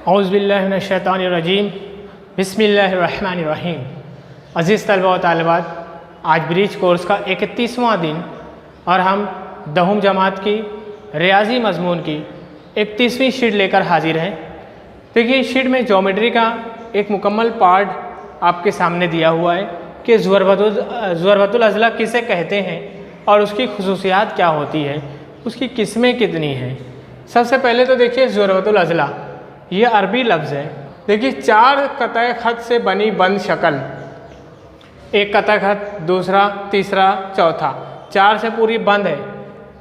औज़ुबिल्लाहिमिनश्शैतानिर्रजीम बिस्मिल्लाहिर्रहमानिर्रहीम। अज़ीज़ तलबा व तालिबात, आज ब्रीच कोर्स का 31वां दिन और हम 10वीं जमात की रियाजी मज़मून की 31वीं शीट लेकर हाजिर हैं। देखिए, इस शीट में ज्योमेट्री का एक मुकम्मल पार्ट आपके सामने दिया हुआ है कि ज़ुरबतुल अज़ला किसे कहते हैं और उसकी खुसूसियात क्या होती है, उसकी किस्में कितनी हैं। सबसे पहले तो देखिए, ज़ुरबतुल अज़ला ये अरबी लफ्ज़ है। देखिए, 4 कतए ख़त से बनी बंद शक्ल, एक कतए ख़त, दूसरा, तीसरा, चौथा, 4 से पूरी बंद है।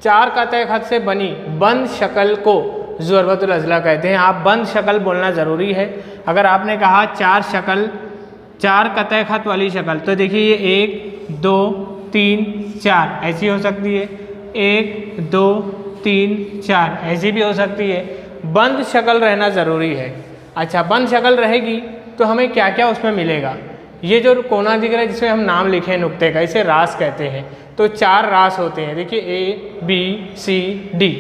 4 कतए ख़त से बनी बंद शक्ल को ज़ुरबतुल अज़ला कहते हैं। आप बंद शक्ल बोलना ज़रूरी है। अगर आपने कहा 4 कतए ख़त वाली शक्ल, तो देखिए ये 1 2 3 4 ऐसी हो सकती है, 1 2 3 4 ऐसी भी हो सकती है। बंद शक्ल रहना ज़रूरी है। अच्छा, बंद शक्ल रहेगी तो हमें क्या क्या उसमें मिलेगा। ये जो कोना दिख रहा है जिसमें हम नाम लिखे नुक्ते का, इसे रास कहते हैं। तो 4 रास होते हैं। देखिए A B C D।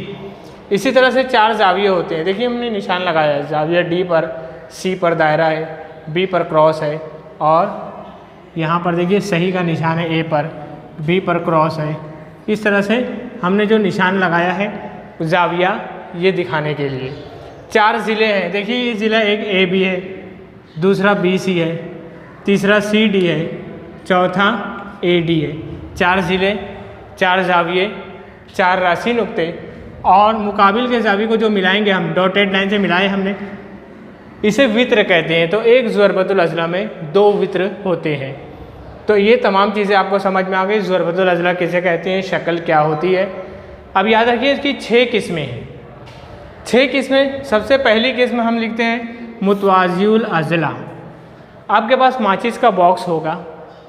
इसी तरह से 4 जाविये होते हैं। देखिए, हमने निशान लगाया है। जाविया D पर, C पर दायरा है, B पर क्रॉस है और यहाँ पर देखिए सही का निशान है, A पर, B पर क्रॉस है। इस तरह से हमने जो निशान लगाया है जाविया, ये दिखाने के लिए। 4 ज़िले हैं। देखिए, ये ज़िला एक AB है, दूसरा BC है, तीसरा CD है, चौथा AD है। 4 ज़िले, 4 जाविये, 4 राशि नुक्ते और मुकाबिल के जाविये को जो मिलाएंगे हम, डॉटेड लाइन से मिलाए हमने, इसे वित्र कहते हैं। तो एक ज़ुरबतुल अज़ला में 2 वित्र होते हैं। तो ये तमाम चीज़ें आपको समझ में आ गई। ज़ुरबतुल अज़ला किसे कहते हैं, शक्ल क्या होती है। अब याद रखिए, इसकी 6 किस्में हैं। 6 किस्में। सबसे पहली किस्म हम लिखते हैं मुतवाज़िउल अज़ला। आपके पास माचिस का बॉक्स होगा।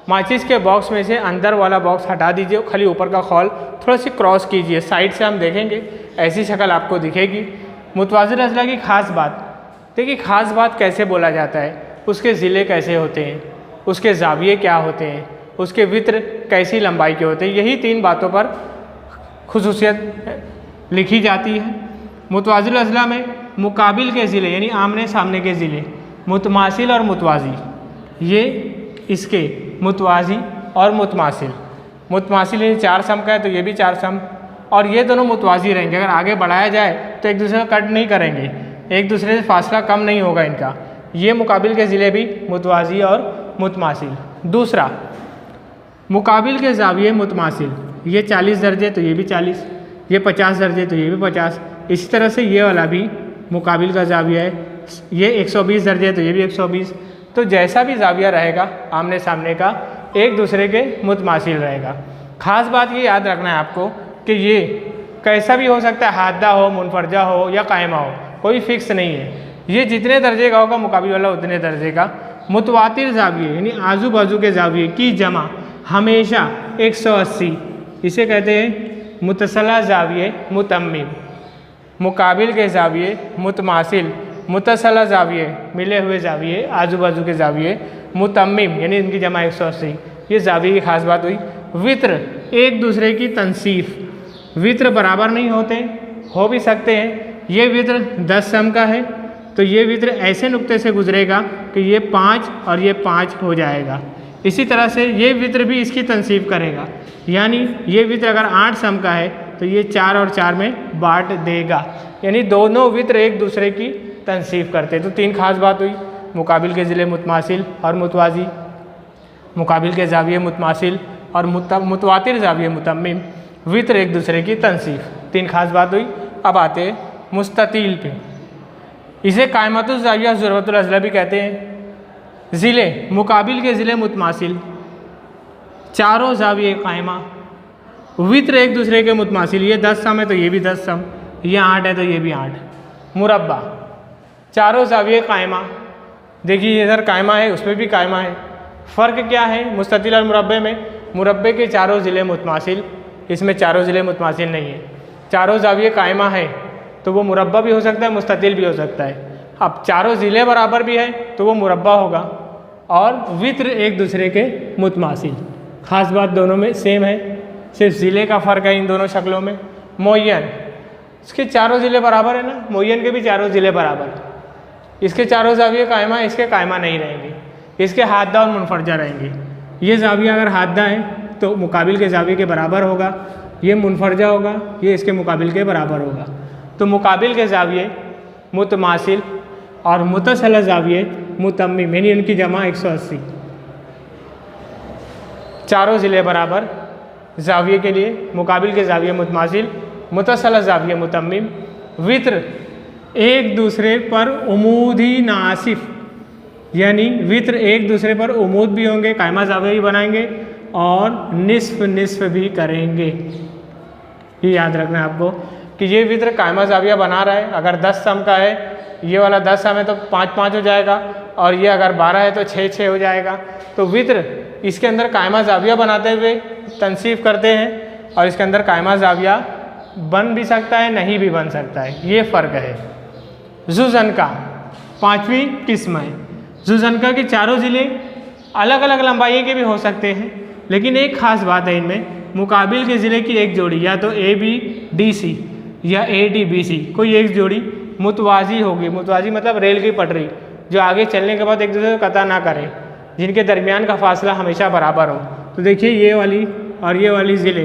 माचिस के बॉक्स में से अंदर वाला बॉक्स हटा दीजिए, खाली ऊपर का खौल थोड़ा सी क्रॉस कीजिए, साइड से हम देखेंगे ऐसी शक्ल आपको दिखेगी। मुतवाज़िउल अज़ला की ख़ास बात, देखिए ख़ास बात कैसे बोला जाता है, उसके ज़िले कैसे होते हैं, उसके जाविये क्या होते हैं, उसके वित्र कैसी लंबाई के होते हैं, यही 3 बातों पर खुसूसियत लिखी जाती है। मुतवाज़िउल अज़ला में मुकाबिल के ज़िले यानी आमने सामने के ज़िले, मुतमासिल और मुतवाज़ी, ये इसके मुतवाज़ी और मुतमासिल। मुतमासिल ये 4 सम का है तो ये भी 4 सम, और ये दोनों मुतवाज़ी रहेंगे। अगर आगे बढ़ाया जाए तो एक दूसरे को कट नहीं करेंगे, एक दूसरे से फासला कम नहीं होगा इनका। ये मुकाबिल के ज़िले भी मुतवाज़ी और मुतमासिल। दूसरा, मुकाबिल के ज़ाविये मुतमासिल, ये 40 दर्जे तो ये भी 40, ये 50 दर्जे तो ये भी 50। इसी तरह से ये वाला भी मुकाबिल का ज़ाविया है, ये 120 दर्जे तो ये भी 120। तो जैसा भी ज़ाविया रहेगा आमने सामने का, एक दूसरे के मुतमासिल रहेगा। ख़ास बात ये याद रखना है आपको कि ये कैसा भी हो सकता है, हादा हो, मुनफरजा हो या कायमा हो, कोई फिक्स नहीं है। ये जितने दर्जे का होगा मुकाबिल वाला उतने दर्जे का। मुतवातिर ज़ाविये यानी आजू बाजू के ज़ाविये की जमा हमेशा 180, इसे कहते हैं मुतसला ज़ाविये मुतम्मिम। मुकाबिल के ज़ाविये मुतमासिल, मुतसला ज़ाविये मिले हुए ज़ाविये, आजू बाजू के ज़ाविये मुतम्मिम यानी इनकी जमा 180। ये ज़ाविये की खास बात हुई। वित्र, एक दूसरे की तनसीफ। वित्र बराबर नहीं होते, हो भी सकते हैं। ये वित्र 10 सम का है तो ये वित्र ऐसे नुक्ते से गुजरेगा कि ये 5 और ये 5 हो जाएगा। इसी तरह से ये वित्र भी इसकी तनसीफ करेगा, यानी ये वित्र अगर 8 सम का है तो ये 4 और 4 में बांट देगा, यानी दोनों वित्र एक दूसरे की तनसीफ करते। तो 3 खास बात हुई, मुकाबिल के ज़िले मुतमासिल और मुतवाज़ी, मुकाबिल के ज़ाविये मुतमासिल और मुतवातिर ज़ाविये मुतम्मिम, वित्र एक दूसरे की तनसीफ। 3 खास बात हुई। अब आते हैं मुस्ततील पे। इसे कायमतुल ज़ाविया ज़ुरबतुल अज़ला भी कहते हैं। ज़िले, मुकाबिल के ज़िले मुतमासिल, चारों ज़ाविये कायमा, वित्र एक दूसरे के मुतमासिल। ये 10 सम है तो ये भी 10 सम, ये 8 है तो ये भी 8। मुरब्बा, चारों ज़ाविये कायमा। देखिए इधर कायमा है, उसमें भी कायमा है। फ़र्क क्या है मुस्ततील और मुरब्बे में? मुरब्बे के चारों ज़िले मुतमासिल, इसमें चारों ज़िले मुतमासिल नहीं है। चारों ज़ाविये कायमा है तो वो मुरब्बा भी हो सकता है, मुस्ततील भी हो सकता है। अब चारों ज़िले बराबर भी है तो वो मुरब्बा होगा, और वित्र एक दूसरे के मुतमासिल। ख़ास बात दोनों में सेम है, सिर्फ ज़िले का फ़र्क है इन दोनों शक्लों में। मुअय्यन, इसके चारों ज़िले बराबर है ना, मुअय्यन के भी चारों ज़िले बराबर। इसके चारों जाविये कायमा, इसके कायमा नहीं रहेंगे, इसके हाददा और मुनफरजा रहेंगे। ये जाविया अगर हाददा है तो मुकाबिल के जाविये के बराबर होगा, ये मुनफरजा होगा, ये इसके मुकाबिल के बराबर होगा। तो मुकाबिल के जाविये मुतमासिल और मुतसल जाविये मुतम्मिम, यानी इनकी जमा 180। चारों ज़िले बराबर जाविये के लिए मुकाबिल के जाविये मुतमासिल, मुतसल जाविये मुतम्मिम, वित्र एक दूसरे पर उमूदी नासिफ, यानी वित्र एक दूसरे पर उमूद भी होंगे, कायमा जाविया भी बनाएंगे और निस्फ निस्फ भी करेंगे। ये याद रखना है आपको कि ये वित्र कायमा जाविया बना रहा है। अगर 10 सम का है, ये वाला 10 सम है तो 5-5 हो जाएगा, और ये अगर 12 है तो 6-6 हो जाएगा। तो वित्र इसके अंदर कायमा जाविया बनाते हुए तनसीफ करते हैं, और इसके अंदर कायमा जाविया बन भी सकता है, नहीं भी बन सकता है, ये फ़र्क है। जुज़नका 5वीं किस्म है। जुज़नका के चारों ज़िले अलग अलग लंबाई के भी हो सकते हैं, लेकिन एक ख़ास बात है इनमें, मुकाबिल के ज़िले की एक जोड़ी या तो ABDC या ADBC, कोई एक जोड़ी मुतवाज़ी होगी। मुतवाज़ी मतलब रेल की पटरी, जो आगे चलने के बाद एक दूसरे को कता ना करे, जिनके दरमियान का फासला हमेशा बराबर हो। तो देखिए ये वाली और ये वाली ज़िले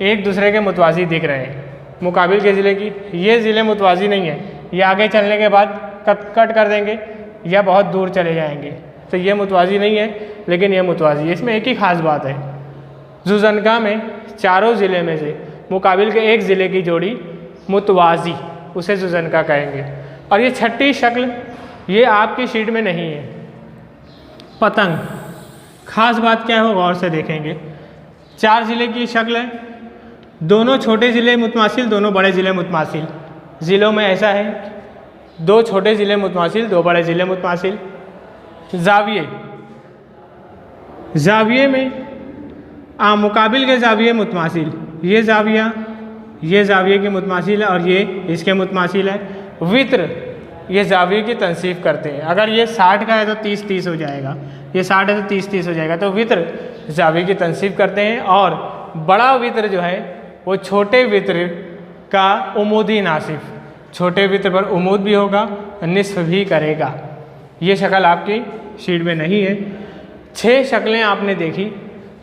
एक दूसरे के मुतवाज़ी दिख रहे हैं। मुकाबिल के ज़िले की ये ज़िले मुतवाज़ी नहीं है, ये आगे चलने के बाद कट कर देंगे या बहुत दूर चले जाएंगे, तो ये मुतवाज़ी नहीं है, लेकिन ये मुतवाज़ी है। इसमें एक ही ख़ास बात है, जुज़नका में चारों ज़िले में से मुकाबिल के एक ज़िले की जोड़ी मुतवाज़ी, उसे जुज़नका कहेंगे। और ये छठी शक्ल ये आपकी शीट में नहीं है, पतंग। ख़ास बात क्या है वो गौर से देखेंगे। 4 ज़िले की शक्ल है, दोनों छोटे ज़िले मुतमासिल, दोनों बड़े ज़िले मुतमासिल। ज़िलों में ऐसा है, 2 छोटे ज़िले मुतमासिल, 2 बड़े ज़िले मुतमासिल। जाविये, जाविये में मुकाबिल के जाविये मुतमासिल, ये जाविये के मुतमासिल है और ये इसके मुतमासिल है। वित्र ये जाविये की तनसीफ करते हैं। अगर ये 60 का है तो 30-30 हो जाएगा, ये 60 है तो 30-30 हो जाएगा। तो वित्र जाविये की तनसीफ करते हैं, और बड़ा वित्र जो है वो छोटे वित्र का उमूदी नासिफ, छोटे वित्र पर उमूद भी होगा, निस्फ भी करेगा। ये शक्ल आपकी शीट में नहीं है। 6 शक्लें आपने देखी,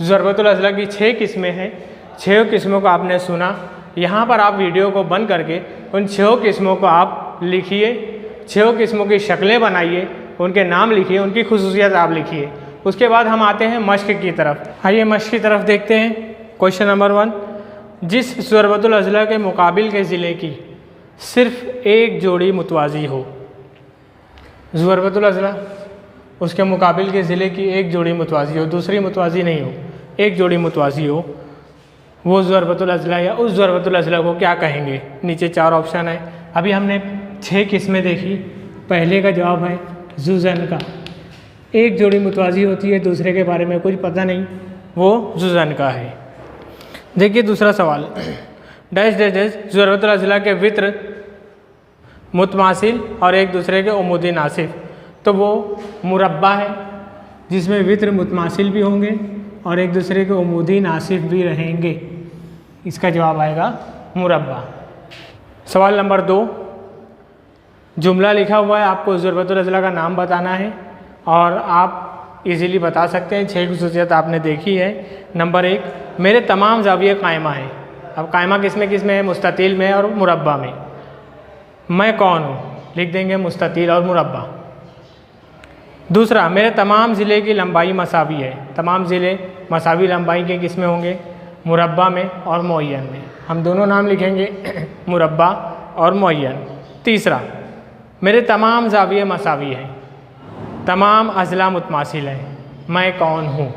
ज़रबतुल अज़ला की 6 किस्में हैं। 6 किस्मों को आपने सुना। यहाँ पर आप वीडियो को बंद करके उन 6 किस्मों को आप लिखिए, 6 किस्मों की शक्लें बनाइए, उनके नाम लिखिए, उनकी खुसूसियत आप लिखिए। उसके बाद हम आते हैं मश्क की तरफ। आइए मश्क की तरफ देखते हैं। क्वेश्चन नंबर 1, जिस ज़रबतुल अज़ला के मुकाबिल के ज़िले की सिर्फ एक जोड़ी मुतवाज़ी हो, ज़रबतुल अज़ला उसके मुकाबिल के ज़िले की एक जोड़ी मुतवाज़ी हो, दूसरी मुतवाज़ी नहीं हो, एक जोड़ी मुतवाज़ी हो, वो ज़रबतुल अज़ला या उस ज़रबतुल अज़ला को क्या कहेंगे? नीचे 4 ऑप्शन है। अभी हमने 6 किस्में देखी। पहले का जवाब है जुज़नका, एक जोड़ी मुतवाज़ी होती है, दूसरे के बारे में कुछ पता नहीं, वो जुज़नका है। देखिए दूसरा सवाल, डैश डैश डैश ज़रबतुल अज़ला के वित्र मुतमासिल और एक दूसरे के उमूदी नासिफ, तो वो मुरब्बा है जिसमें वित्र मुतमासिल भी होंगे और एक दूसरे के उमूदी नासिफ भी रहेंगे। इसका जवाब आएगा मुरब्बा। सवाल नंबर 2, जुमला लिखा हुआ है, आपको ज़रबतुल अज़ला का नाम बताना है और आप इजीली बता सकते हैं। 6 खुसूसियत आपने देखी है। नंबर 1, मेरे तमाम ज़ाविये कायमा है। अब कायमा किसमें है? मुस्ततील में और मुरब्बा में। मैं कौन हूँ? लिख देंगे मुस्ततील और मुरब्बा। दूसरा, मेरे तमाम ज़िले की लंबाई मसावी है। तमाम ज़िले मसावी लंबाई के किसमें होंगे? मुरब्बा में और मुअय्यन में। हम दोनों नाम लिखेंगे मुरब्बा और मुअय्यन। तीसरा, मेरे तमाम ज़ाविये मसावी हैं, तमाम अज़ला मुतमासिल हैं। मैं कौन हूँ?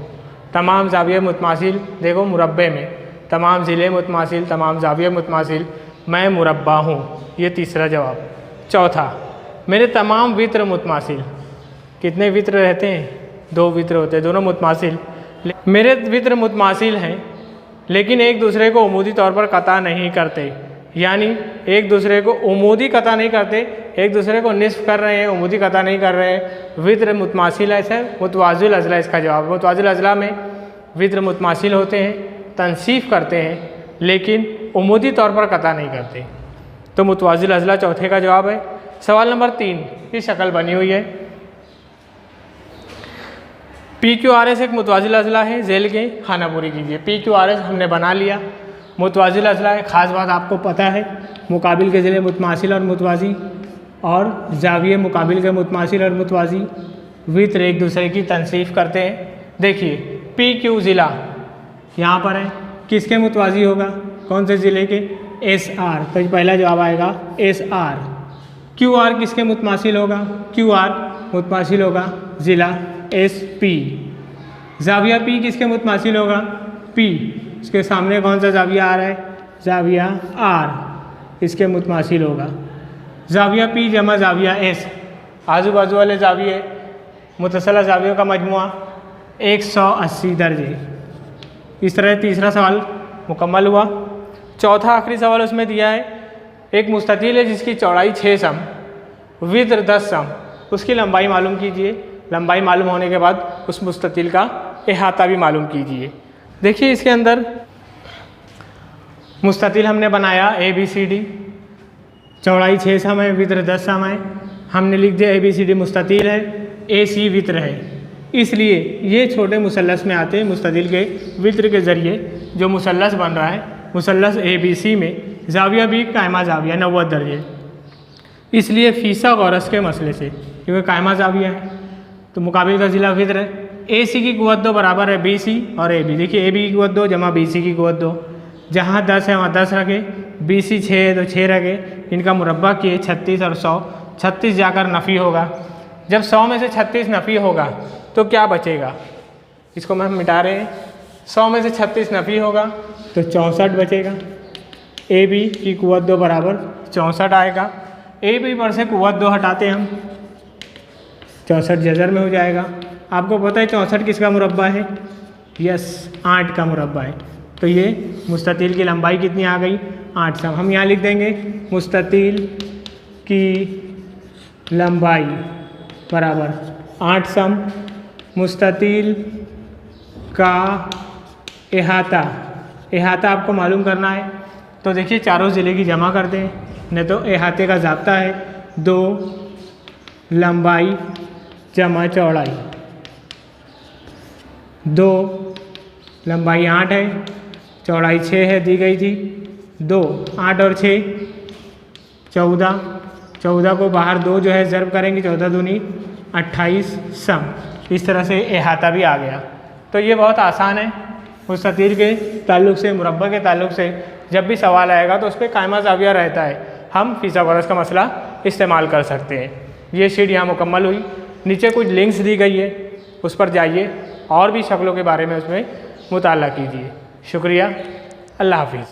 तमाम ज़ाविये मुतमासिल, देखो मुरब्बे में, तमाम ज़िले मुतमासिल, तमाम ज़ाविये मुतमासिल, मैं मुरब्बा हूँ। ये तीसरा जवाब। चौथा, मेरे तमाम वित्र मुतमासिल। कितने वित्र रहते हैं? 2 वित्र होते हैं, दोनों मुतमासिल। मेरे वित्र मुतमासिल हैं लेकिन एक दूसरे को उमूदी तौर पर कता नहीं करते, यानी एक दूसरे को उमूदी कता नहीं करते, एक दूसरे को निस्फ कर रहे हैं, उमूदी कता नहीं कर रहे हैं। वित्र मुतमासिल ऐसे मुतवाज़िल अज़ला इसका जवाब। मुतवाज़िल अज़ला में वित्र मुतमासिल होते हैं, तनसीफ करते हैं लेकिन उमूदी तौर पर कता नहीं करते, तो मुतवाज़िल अज़ला चौथे का जवाब है। सवाल नंबर 3 की शक्ल बनी हुई है। PQRS एक मुतवाज़िल अज़ला है, झेल के खाना पूरी कीजिए। PQRS हमने बना लिया, मुतवाज़िल अज़ला है। ख़ास बात आपको पता है, मुकाबिल के ज़िले मुतमासिल और मुतवाज़ी, और ज़ाविये मुकाबिल के मुतमासिल और मुतवाज़ी वित्र एक दूसरे की तनसीफ करते हैं। देखिए PQ ज़िला यहाँ पर है, किसके मुतवाज़ी होगा, कौन से ज़िले के, SR, तो पहला जवाब आएगा SR। QR किसके मुतमासिल होगा, QR मुतमासिल होगा ज़िला SP। ज़ाविया P किसके मुतमासिल होगा, P, इसके सामने कौन सा ज़ाविया आ रहा है, ज़ाविया R, इसके मुतमासिल होगा। ज़ाविया P जमा ज़ाविया S, आजू बाजू वाले ज़ाविये मुतसला ज़ावियों का मजमुआ 180 दर्जे। इस तरह तीसरा सवाल मुकम्मल हुआ। चौथा आखिरी सवाल उसमें दिया है, एक मुस्ततील है जिसकी चौड़ाई 6 सम, वित्र 10 सम, उसकी लंबाई मालूम कीजिए। लंबाई मालूम होने के बाद उस मुस्ततील का इहाता भी मालूम कीजिए। देखिए इसके अंदर मुस्ततील हमने बनाया ABCD, चौड़ाई 6 सम है, वित्र 10 सम है। हमने लिख दिया ABCD मुस्ततील है, AC वित्र है, इसलिए ये छोटे मुसल्लस में आते हैं। मुस्ततील के वित्र के ज़रिए जो मुसल्लस बन रहा है, मुसल्लस ABC में ज़ाविया भी कायमा ज़ाविया 90 दर्जे, इसलिए फीसागोरस के मसले से, क्योंकि कायमा ज़ाविया है तो मुकाबिल का ज़िला वित्र है। AC की कुव्वत 2 बराबर है BC और AB। देखिए AB की कुव्वत 2 जमा BC की कुव्वत 2, जहाँ 10 है वहाँ 10 रखे, BC 6 है तो 6 रखे, इनका मुरब्बा किए 36 और 100, 36 जाकर नफ़ी होगा। जब 100 में से 36 नफ़ी होगा तो क्या बचेगा, इसको हम मिटा रहे हैं। 100 में से 36 नफ़ी होगा तो 64 बचेगा। AB की कुव्वत 2 बराबर 64 आएगा। AB पर से कुव्वत 2 हटाते हम, 64 जज़र में हो जाएगा। आपको पता है 64 किसका मुरब्बा है, यस 8 का मुरब्बा है। तो ये मुस्ततील की लंबाई कितनी आ गई, 8 सम। हम यहाँ लिख देंगे मुस्ततील की लंबाई बराबर 8 सम, मुस्ततील का इहाता आपको मालूम करना है। तो देखिए चारों ज़िले की जमा करते हैं, नहीं तो इहाते का ज़ाब्ता है 2 लंबाई जमा चौड़ाई। 2 लंबाई 8 है, चौड़ाई 6 है दी गई थी। 2 8 और 6 14, 14 को बाहर 2 जो है ज़र्ब करेंगे, 14 दूनी 28 सम। इस तरह से इहाता भी आ गया। तो ये बहुत आसान है। मुस्ततील के ताल्लुक़ से, मुरब्बा के ताल्लुक़ से जब भी सवाल आएगा तो उस पर कायमा ज़ाविया रहता है, हम फीसागोरस का मसला इस्तेमाल कर सकते हैं। ये शीट यहाँ मुकम्मल हुई। नीचे कुछ लिंक्स दी गई है, उस पर जाइए और भी शक्लों के बारे में उसमें मुताला कीजिए। शुक्रिया, अल्लाह हाफिज़।